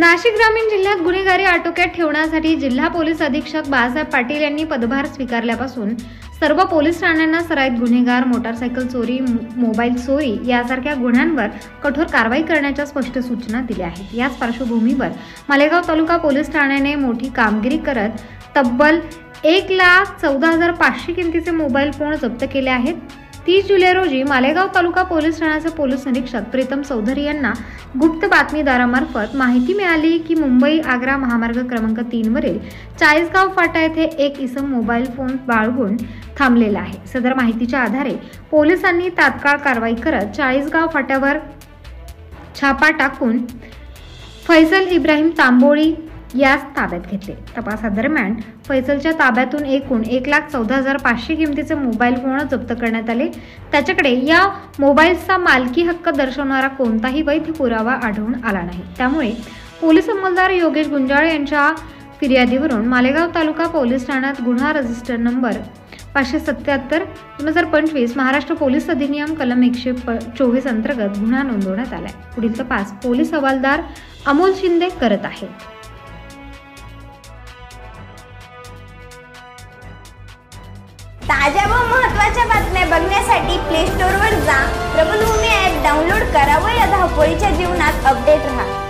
नाशिक ग्रामीण जिल्ह्यात गुन्हेगारी आटोक्यात ठेवण्यासाठी जिल्हा पोलीस अधीक्षक बाळासाहेब पाटील यांनी पदभार स्वीकारल्यापासून सर्व पोलीस ठाण्यांना सराईत गुन्हेगार, मोटारसायकल चोरी, मोबाईल चोरी यासारख्या गुन्ह्यांवर कठोर कारवाई करण्याच्या स्पष्ट सूचना दिल्या आहेत। याच पार्श्वभूमीवर मालेगाव तालुका पोलीस ठाण्याने मोठी कामगिरी करत तब्बल 1,14,500 किमतीचे मोबाईल फोन जप्त केले आहेत। 30 जुलै रोजी मालेगाव तालुका पोलीस ठाण्याचे पोलीस निरीक्षक प्रीतम चौधरी यांना गुप्त बातमीदारामार्फत माहिती मिळाली की मुंबई-आग्रा महामार्ग क्रमांक 3 वरील चाळीसगाव फाटा येथे एक इसम मोबाईल फोन बाळगून थांबलेला आहे। सदर माहितीच्या आधारे पोलिसांनी तात्काळ कारवाई करत चाळीसगाव फाट्यावर छापा टाकून फैसल इब्राहिम तांबोळी यास ताब्यात घेतले। तपासादरम्यान फैसलच्या ताब्यातून एकूण 1,14,500 किमतीचे मोबाईल फोन जप्त करण्यात आले। त्याच्याकडे या मोबाईलचा मालकी हक्क दर्शवणारा कोणताही वैध पुरावा आढळून आला नाही। त्यामुळे पोलीस अंमलदार योगेश गुंजाळ यांच्या फिर्यादीवरून मालेगाव तालुका पोलीस ठाण्यात गुन्हा रजिस्टर नंबर 577/2025 महाराष्ट्र पोलीस अधिनियम कलम 124 अंतर्गत गुन्हा नोंदवण्यात आलाय। पुढील तपास पोलीस हवालदार अमोल शिंदे करत आहेत। ताज्या व महत्त्वाच्या बातम्या बघण्यासाठी प्ले स्टोअरवर जा, प्रबलभूमी ॲप डाउनलोड करा व या धावपळीच्या जीवनात अपडेट रहा।